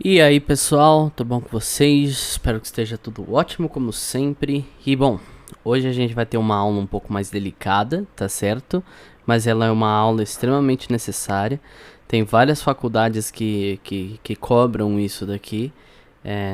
E aí pessoal, tudo bom com vocês? Espero que esteja tudo ótimo como sempre. E bom, hoje a gente vai ter uma aula um pouco mais delicada, tá certo? Mas ela é uma aula extremamente necessária. Tem várias faculdades que cobram isso daqui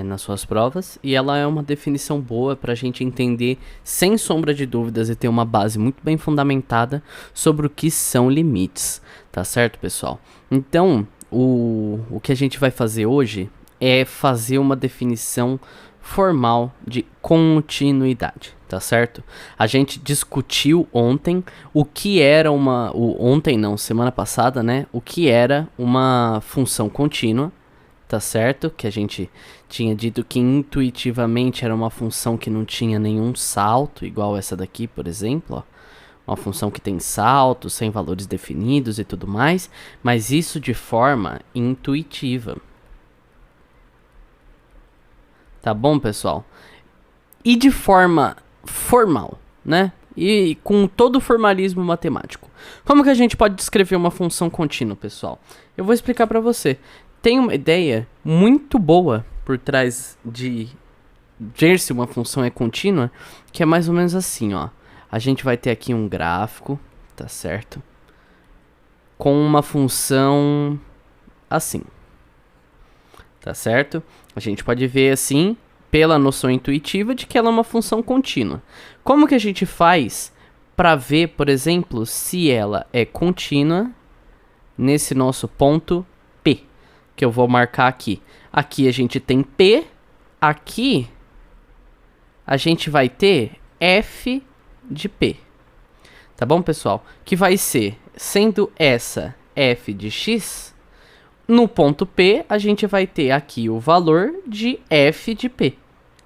nas suas provas. E ela é uma definição boa para a gente entender sem sombra de dúvidas e ter uma base muito bem fundamentada sobre o que são limites, tá certo pessoal? Então, o que a gente vai fazer hoje é fazer uma definição formal de continuidade, tá certo? A gente discutiu ontem o que era ontem não, semana passada, né? O que era uma função contínua, tá certo? Que a gente tinha dito que intuitivamente era uma função que não tinha nenhum salto, igual essa daqui, por exemplo, ó. Uma função que tem saltos, sem valores definidos e tudo mais, mas isso de forma intuitiva. Tá bom, pessoal? E de forma formal, né? E com todo o formalismo matemático. Como que a gente pode descrever uma função contínua, pessoal? Eu vou explicar para você. Tem uma ideia muito boa por trás de ver se uma função é contínua, que é mais ou menos assim, ó. A gente vai ter aqui um gráfico, tá certo? Com uma função assim, tá certo? A gente pode ver assim, pela noção intuitiva de que ela é uma função contínua. Como que a gente faz para ver, por exemplo, se ela é contínua nesse nosso ponto P, que eu vou marcar aqui. Aqui a gente tem P, aqui a gente vai ter F de P. Tá bom, pessoal? Que vai ser, sendo essa f de x, no ponto P a gente vai ter aqui o valor de f de P,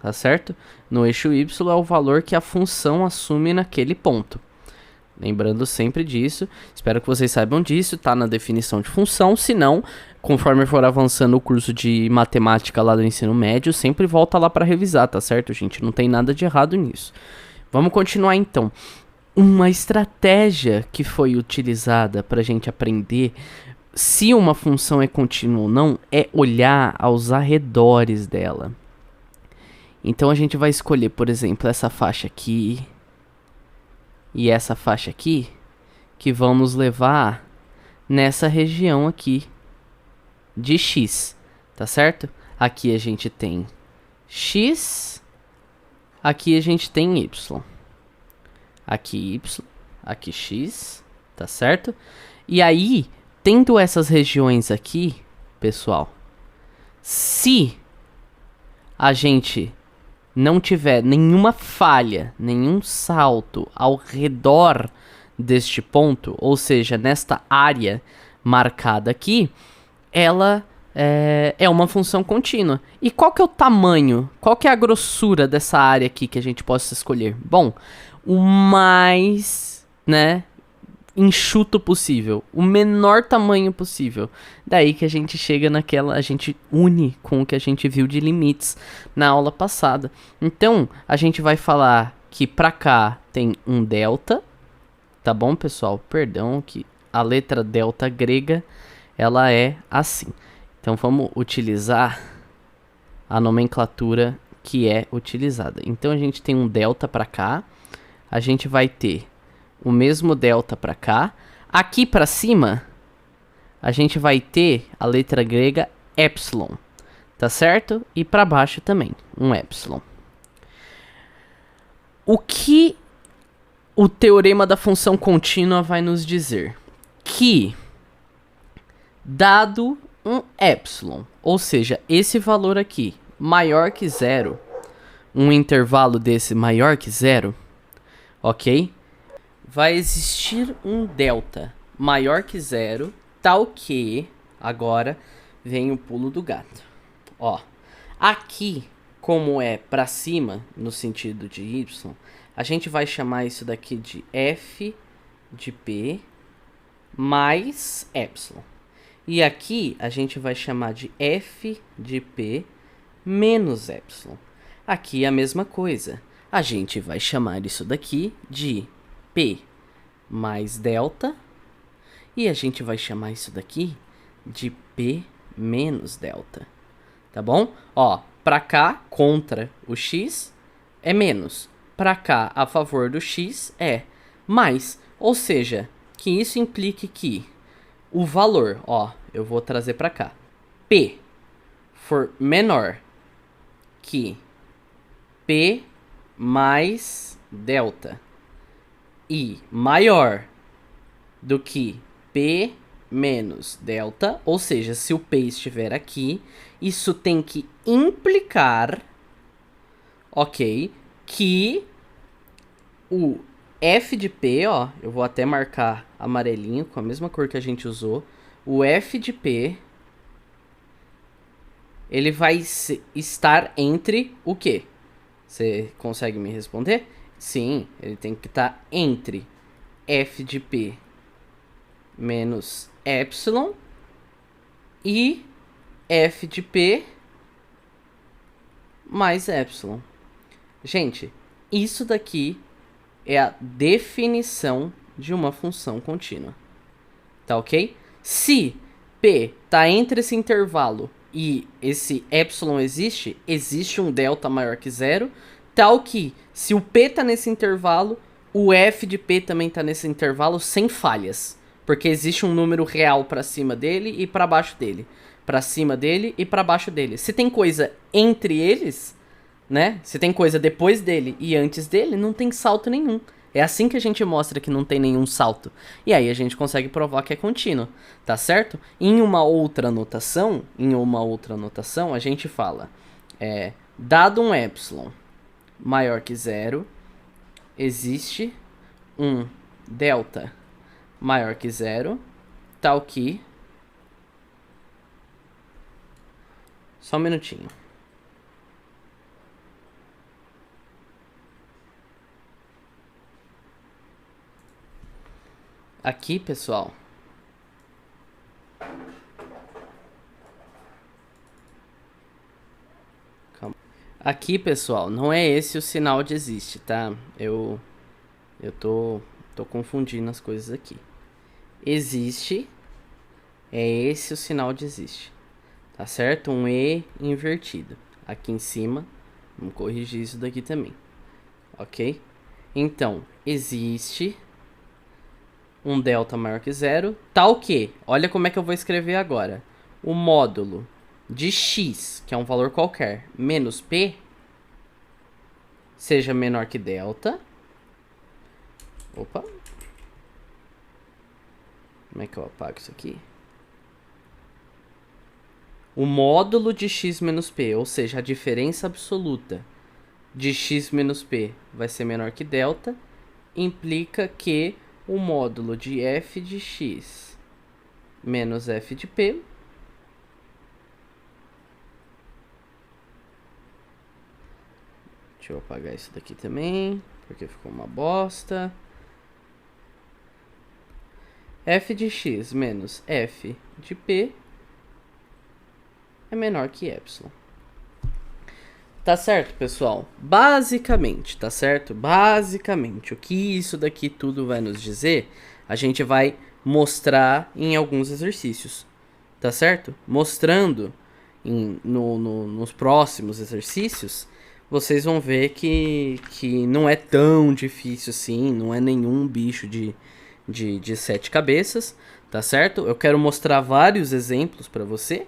tá certo? No eixo y é o valor que a função assume naquele ponto. Lembrando sempre disso, espero que vocês saibam disso, tá na definição de função, se não, conforme for avançando o curso de matemática lá do ensino médio, sempre volta lá para revisar, tá certo, gente? Não tem nada de errado nisso. Vamos continuar então. Uma estratégia que foi utilizada para a gente aprender se uma função é contínua ou não é olhar aos arredores dela. Então a gente vai escolher, por exemplo, essa faixa aqui e essa faixa aqui, que vão nos levar nessa região aqui de x, tá certo? Aqui a gente tem x, aqui a gente tem y. Aqui y, aqui x, tá certo? E aí, tendo essas regiões aqui, pessoal, se a gente não tiver nenhuma falha, nenhum salto ao redor deste ponto, ou seja, nesta área marcada aqui, ela é uma função contínua. E qual que é o tamanho, qual que é a grossura dessa área aqui que a gente possa escolher? Bom, o mais, né, enxuto possível, o menor tamanho possível. Daí que a gente chega naquela, a gente une com o que a gente viu de limites na aula passada. Então, a gente vai falar que pra cá tem um delta, tá bom, pessoal? Perdão que a letra delta grega, ela é assim. Então, vamos utilizar a nomenclatura que é utilizada. Então, a gente tem um delta pra cá, a gente vai ter o mesmo delta para cá. Aqui para cima, a gente vai ter a letra grega epsilon, tá certo? E para baixo também, um epsilon. O que o teorema da função contínua vai nos dizer? Que, dado um epsilon, ou seja, esse valor aqui, maior que zero, um intervalo desse maior que zero, ok? Vai existir um delta maior que zero, tal que, agora vem o pulo do gato. Ó, aqui, como é para cima, no sentido de y, a gente vai chamar isso daqui de f de p mais epsilon. E aqui a gente vai chamar de f de p menos epsilon. Aqui é a mesma coisa. A gente vai chamar isso daqui de P mais delta. E a gente vai chamar isso daqui de P menos delta. tá bom? Ó, pra cá, contra o x, é menos. Pra cá, a favor do x, é mais. Ou seja, que isso implique que o valor, ó, eu vou trazer pra cá, P for menor que P mais delta e maior do que P menos delta, ou seja, se o P estiver aqui, isso tem que implicar, ok, que o F de P, ó, eu vou até marcar amarelinho com a mesma cor que a gente usou, o F de P, ele vai estar entre o quê? Você consegue me responder? Sim, ele tem que estar entre F de P menos epsilon e F de P mais epsilon. Gente, isso daqui é a definição de uma função contínua. Tá ok? Se P tá entre esse intervalo e esse epsilon existe, existe um delta maior que zero, tal que se o P tá nesse intervalo, o F de P também tá nesse intervalo sem falhas. Porque existe um número real para cima dele e para baixo dele. Para cima dele e para baixo dele. Se tem coisa entre eles, né? Se tem coisa depois dele e antes dele, não tem salto nenhum. É assim que a gente mostra que não tem nenhum salto. E aí a gente consegue provar que é contínuo, tá certo? Em uma outra notação, a gente fala, dado um epsilon maior que zero, existe um delta maior que zero, tal que... Só um minutinho. Aqui, pessoal. Calma. Aqui, pessoal, não é esse o sinal de existe, tá? Eu tô confundindo as coisas aqui. Existe, é esse o sinal de existe. Tá certo? Um E invertido. Aqui em cima, vamos corrigir isso daqui também. Ok? Então, existe um delta maior que zero, tal que, olha como é que eu vou escrever agora. O módulo de x, que é um valor qualquer, menos p, seja menor que delta. Opa. Como é que eu apago isso aqui? O módulo de x menos p, ou seja, a diferença absoluta de x menos p vai ser menor que delta, implica que o módulo de f de x menos f de p deixa eu apagar isso daqui também, porque ficou uma bosta. F de x menos f de p é menor que epsilon. Tá certo, pessoal? Basicamente, tá certo? Basicamente, o que isso daqui tudo vai nos dizer, a gente vai mostrar em alguns exercícios, tá certo? Mostrando nos próximos exercícios, vocês vão ver que não é tão difícil assim, não é nenhum bicho de 7 cabeças, tá certo? Eu quero mostrar vários exemplos para você,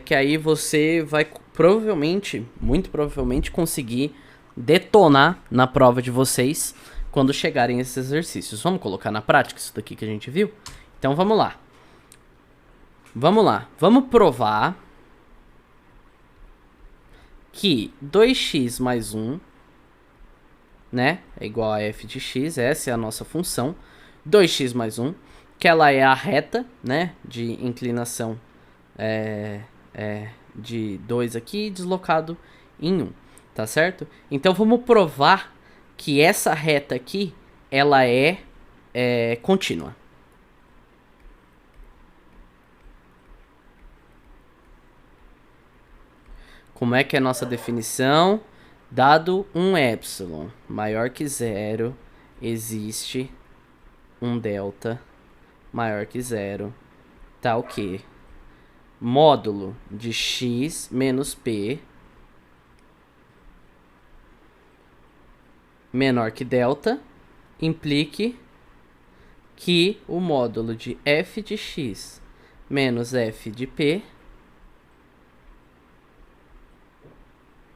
que aí você vai provavelmente, muito provavelmente, conseguir detonar na prova de vocês quando chegarem esses exercícios. Vamos colocar na prática isso daqui que a gente viu? Então vamos lá. Vamos lá. Vamos provar que 2x mais 1, né, é igual a f de x, essa é a nossa função. 2x mais 1, que ela é a reta, né, de inclinação de 2 aqui, deslocado em 1, tá certo? Então vamos provar que essa reta aqui, ela é contínua. Como é que é a nossa definição? Dado um epsilon maior que zero, existe um delta maior que zero, tal que módulo de x menos p menor que delta implique que o módulo de f de x menos f de p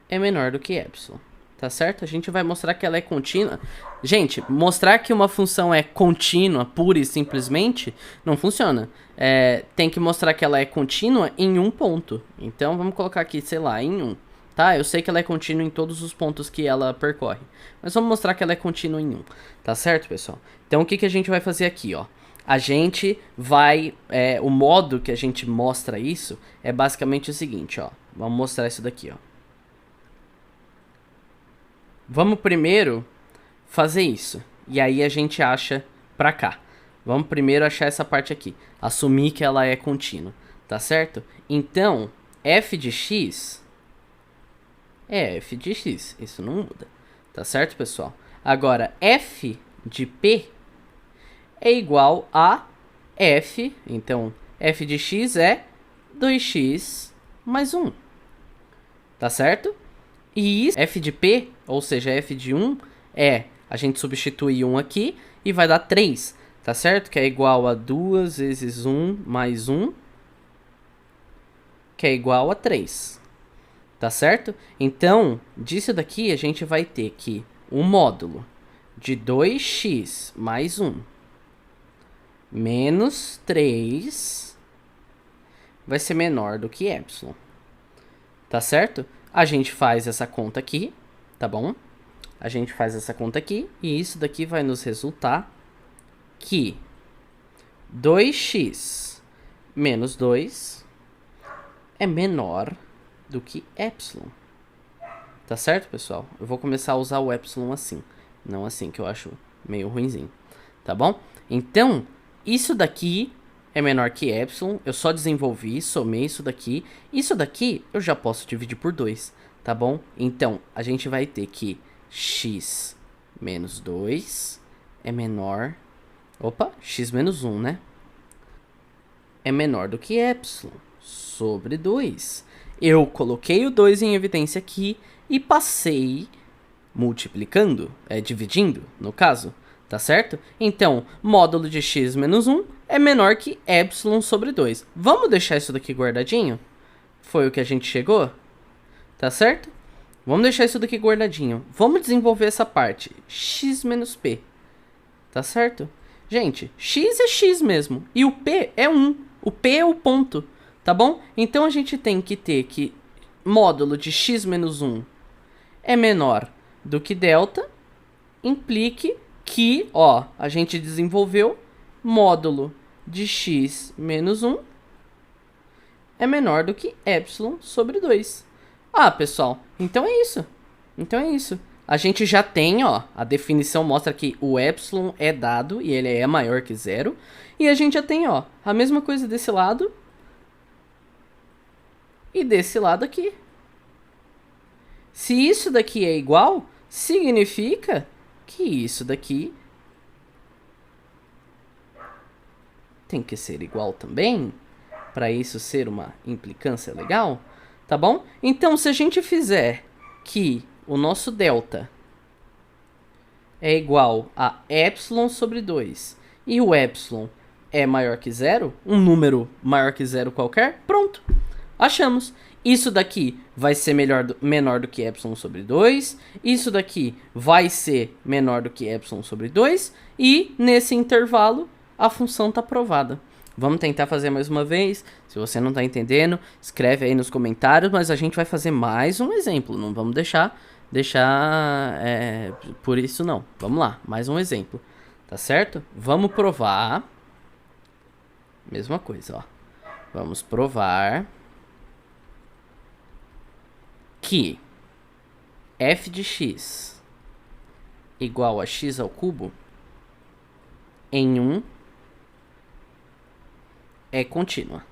é menor do que epsilon. Tá certo? A gente vai mostrar que ela é contínua. Gente, mostrar que uma função é contínua, pura e simplesmente, não funciona. Tem que mostrar que ela é contínua em um ponto. Então, vamos colocar aqui, sei lá, em 1. Tá? Eu sei que ela é contínua em todos os pontos que ela percorre. Mas vamos mostrar que ela é contínua em 1. Tá certo, pessoal? Então, o que, que a gente vai fazer aqui, ó? A gente vai... o modo que a gente mostra isso é basicamente o seguinte, ó. Vamos mostrar isso daqui, ó. Vamos primeiro fazer isso. E aí a gente acha pra cá. Vamos primeiro achar essa parte aqui. Assumir que ela é contínua. Tá certo? Então, f de x é f de x. Isso não muda. Tá certo, pessoal? Agora, f de p é igual a f. Então, f de x é 2x mais 1. Tá certo? E isso, f de p, ou seja, f de 1, a gente substitui 1 aqui e vai dar 3, tá certo? Que é igual a 2 vezes 1 mais 1, que é igual a 3, tá certo? Então, disso daqui a gente vai ter que o módulo de 2x mais 1 menos 3 vai ser menor do que epsilon, tá certo? A gente faz essa conta aqui, tá bom? A gente faz essa conta aqui e isso daqui vai nos resultar que 2x menos 2 é menor do que epsilon. Tá certo, pessoal? Eu vou começar a usar o epsilon assim, não assim, que eu acho meio ruinzinho, tá bom? Então, isso daqui é menor que epsilon, eu só desenvolvi, somei isso daqui. Isso daqui eu já posso dividir por 2, tá bom? Então, a gente vai ter que x menos 2 é menor... Opa, x menos 1, né? É menor do que epsilon sobre 2. Eu coloquei o 2 em evidência aqui e passei multiplicando, dividindo, no caso. Tá certo? Então, módulo de x menos 1 é menor que epsilon sobre 2. Vamos deixar isso daqui guardadinho? Foi o que a gente chegou? Tá certo? Vamos deixar isso daqui guardadinho. Vamos desenvolver essa parte. X menos p. Tá certo? Gente, x é x mesmo. E o p é 1. O p é o ponto. Tá bom? Então, a gente tem que ter que módulo de x menos 1 é menor do que delta. Implique que, ó, a gente desenvolveu módulo de x menos 1 é menor do que epsilon sobre 2. Ah, pessoal, então é isso. Então é isso. A gente já tem, ó, a definição mostra que o epsilon é dado e ele é maior que 0. E a gente já tem, ó, a mesma coisa desse lado e desse lado aqui. Se isso daqui é igual, significa que isso daqui tem que ser igual também, para isso ser uma implicância legal, tá bom? Então, se a gente fizer que o nosso delta é igual a epsilon sobre 2 e o epsilon é maior que 0, um número maior que 0 qualquer, pronto, achamos. Isso daqui vai ser menor do que epsilon sobre 2. Isso daqui vai ser menor do que epsilon sobre 2. E nesse intervalo a função está provada. Vamos tentar fazer mais uma vez. Se você não está entendendo, escreve aí nos comentários. Mas a gente vai fazer mais um exemplo. Não vamos deixar por isso não. Vamos lá, mais um exemplo. Tá certo? Vamos provar. Mesma coisa, ó. Vamos provar que f de x igual a x ao cubo em 1 é contínua.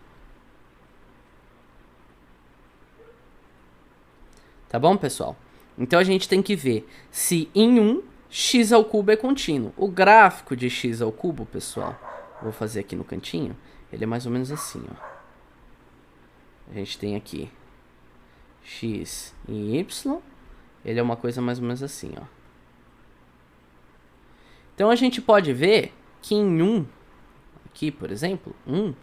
Tá bom, pessoal? Então a gente tem que ver se em 1 x ao cubo é contínuo. O gráfico de x ao cubo, pessoal, vou fazer aqui no cantinho, ele é mais ou menos assim, ó. A gente tem aqui x e y. Ele é uma coisa mais ou menos assim, ó. Então a gente pode ver que em 1, aqui por exemplo, 1,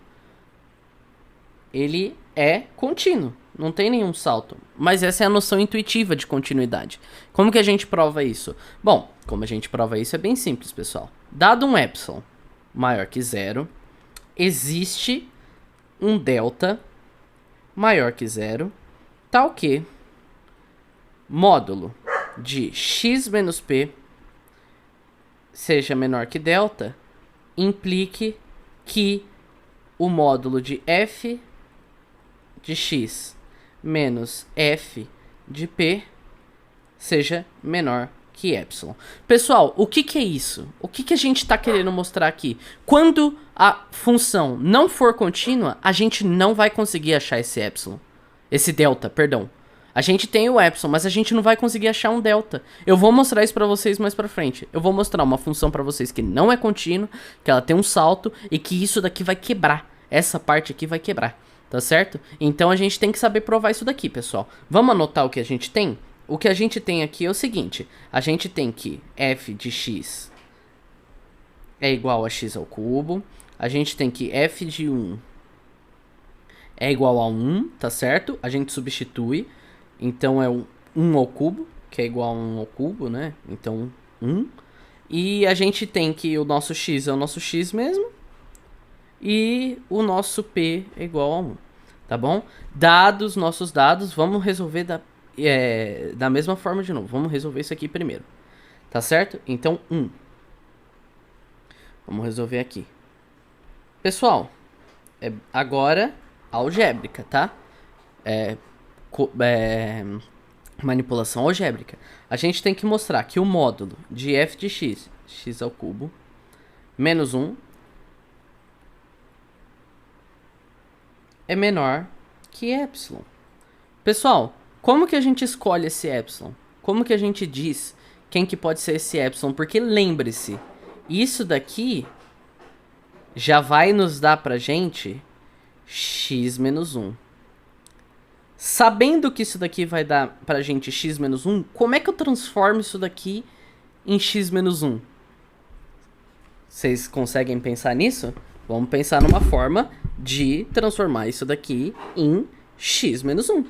ele é contínuo, não tem nenhum salto. Mas essa é a noção intuitiva de continuidade. Como que a gente prova isso? Bom, como a gente prova isso é bem simples, pessoal. Dado um epsilon maior que 0, existe um delta maior que 0, tal que módulo de x menos p seja menor que delta, implique que o módulo de f de x menos f de p seja menor que epsilon. Pessoal, o que que é isso? O que que a gente está querendo mostrar aqui? Quando a função não for contínua, a gente não vai conseguir achar esse epsilon. Esse delta, perdão. A gente tem o epsilon, mas a gente não vai conseguir achar um delta. Eu vou mostrar isso pra vocês mais pra frente. Eu vou mostrar uma função pra vocês que não é contínua, que ela tem um salto e que isso daqui vai quebrar. Essa parte aqui vai quebrar, tá certo? Então a gente tem que saber provar isso daqui, pessoal. Vamos anotar o que a gente tem? O que a gente tem aqui é o seguinte. A gente tem que f de x é igual a x ao cubo. A gente tem que f de 1 é igual a 1, tá certo? A gente substitui. Então é 1 ao cubo, que é igual a 1 ao cubo, né? Então 1. E a gente tem que o nosso x é o nosso x mesmo. E o nosso p é igual a 1, tá bom? Dados nossos dados, vamos resolver da mesma forma de novo. Vamos resolver isso aqui primeiro, tá certo? Então 1. Vamos resolver aqui. Pessoal, agora algébrica, tá? Manipulação algébrica. A gente tem que mostrar que o módulo de f de x, x ao cubo, menos 1, é menor que epsilon. Pessoal, como que a gente escolhe esse epsilon? Como que a gente diz quem que pode ser esse epsilon? Porque lembre-se, isso daqui já vai nos dar pra gente x menos 1. Sabendo que isso daqui vai dar pra gente x menos 1, como é que eu transformo isso daqui em x menos 1? Vocês conseguem pensar nisso? Vamos pensar numa forma de transformar isso daqui em x menos 1.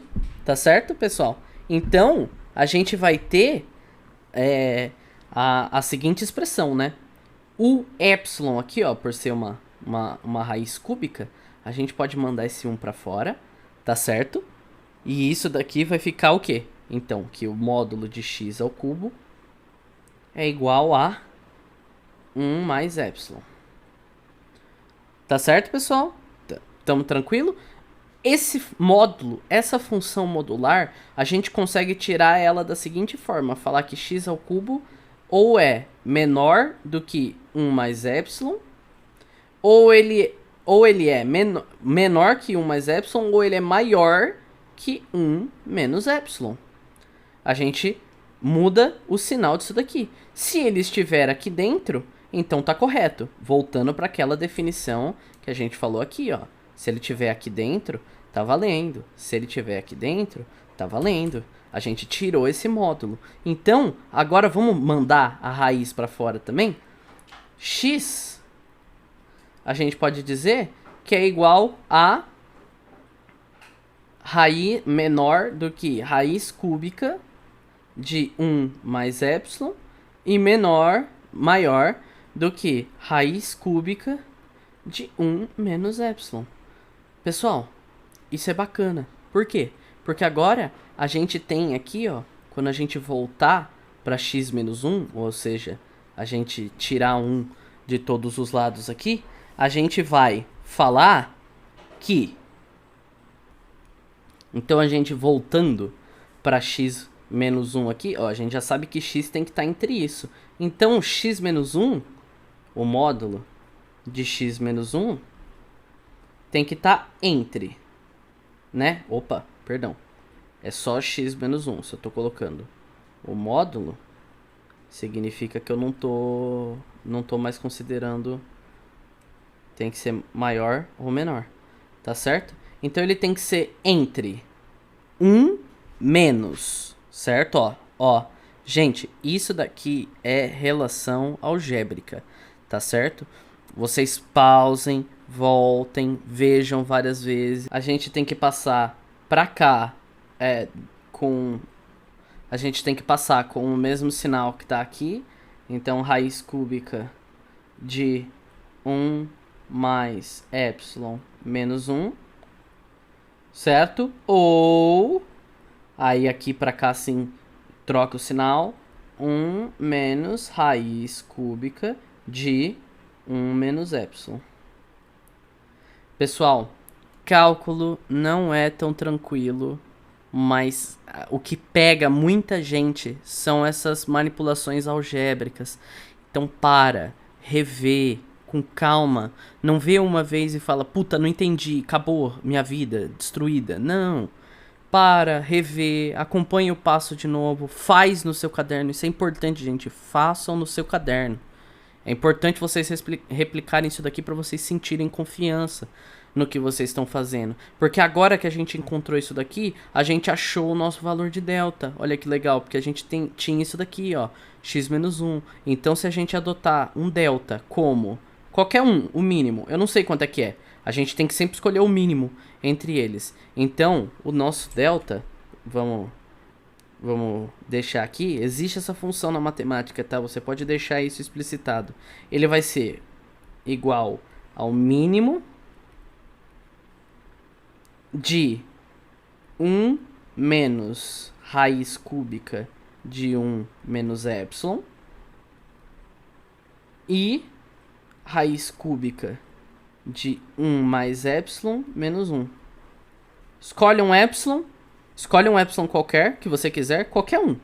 Tá certo, pessoal? Então, a gente vai ter a seguinte expressão, né? O epsilon aqui, ó, por ser uma raiz cúbica, a gente pode mandar esse 1 pra fora, tá certo? E isso daqui vai ficar o quê? Então, que o módulo de x ao cubo é igual a 1 mais epsilon. Tá certo, pessoal? Tamo tranquilo? Esse módulo, essa função modular, a gente consegue tirar ela da seguinte forma. Falar que x ao cubo ou é menor do que 1 mais epsilon, ou ele é menor que 1 mais epsilon, ou ele é maior que 1 menos epsilon. A gente muda o sinal disso daqui. Se ele estiver aqui dentro, então tá correto. Voltando para aquela definição que a gente falou aqui, ó. Se ele estiver aqui dentro, tá valendo. Se ele estiver aqui dentro, tá valendo. A gente tirou esse módulo. Então, agora vamos mandar a raiz para fora também. X, a gente pode dizer que é igual a raiz menor do que raiz cúbica de 1 mais epsilon e maior do que raiz cúbica de 1 menos epsilon. Pessoal, isso é bacana. Por quê? Porque agora a gente tem aqui, ó, quando a gente voltar para x menos 1, ou seja, a gente tirar 1 de todos os lados aqui, a gente vai falar que... Então a gente voltando para x menos 1 aqui, ó, a gente já sabe que x tem que estar entre isso. Então x menos 1, o módulo de x menos 1, tem que estar entre, né? Opa, perdão. É só x menos 1, se eu tô colocando o módulo, significa que eu não tô mais considerando, tem que ser maior ou menor, tá certo? Então ele tem que ser entre 1 menos, certo? Ó, gente, isso daqui é relação algébrica, tá certo? Vocês pausem, voltem, vejam várias vezes. A gente tem que passar pra cá a gente tem que passar com o mesmo sinal que tá aqui. Então, raiz cúbica de 1 mais epsilon menos 1, certo? Ou, aí aqui pra cá, assim, troca o sinal. 1 menos raiz cúbica de 1 menos epsilon. Pessoal, cálculo não é tão tranquilo, mas o que pega muita gente são essas manipulações algébricas. Então revê, com calma. Não vê uma vez e fala, puta, não entendi, acabou minha vida, destruída. Não. Revê, acompanha o passo de novo, faz no seu caderno. Isso é importante, gente. Façam no seu caderno. É importante vocês replicarem isso daqui para vocês sentirem confiança no que vocês estão fazendo. Porque agora que a gente encontrou isso daqui, a gente achou o nosso valor de delta. Olha que legal, porque a gente tinha isso daqui, ó, x menos 1. Então, se a gente adotar um delta como qualquer um, o mínimo, eu não sei quanto é que é. A gente tem que sempre escolher o mínimo entre eles. Então, o nosso delta, vamos deixar aqui, existe essa função na matemática, tá? Você pode deixar isso explicitado. Ele vai ser igual ao mínimo de 1 menos raiz cúbica de 1 menos epsilon e raiz cúbica de 1 mais epsilon menos 1. Escolhe um epsilon qualquer que você quiser, qualquer um.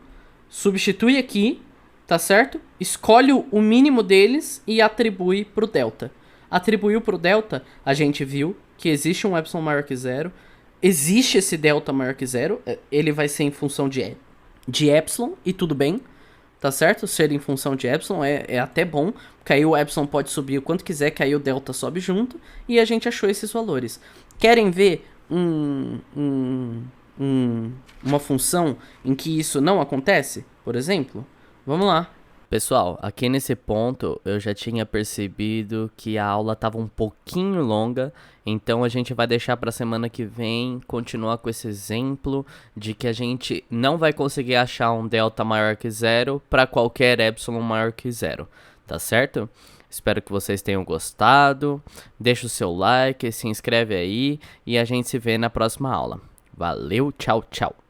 Substitui aqui, tá certo? Escolhe o mínimo deles e atribui pro delta. Atribuiu pro delta, a gente viu que existe um epsilon maior que zero. Existe esse delta maior que zero. Ele vai ser em função de epsilon e tudo bem, tá certo? Ser em função de epsilon é até bom, porque aí o epsilon pode subir o quanto quiser, que aí o delta sobe junto. E a gente achou esses valores. Querem ver uma função em que isso não acontece, por exemplo? Vamos lá. Pessoal, aqui nesse ponto eu já tinha percebido que a aula estava um pouquinho longa, então a gente vai deixar para a semana que vem continuar com esse exemplo de que a gente não vai conseguir achar um delta maior que zero para qualquer epsilon maior que zero, tá certo? Espero que vocês tenham gostado, deixa o seu like, se inscreve aí e a gente se vê na próxima aula. Valeu, tchau, tchau!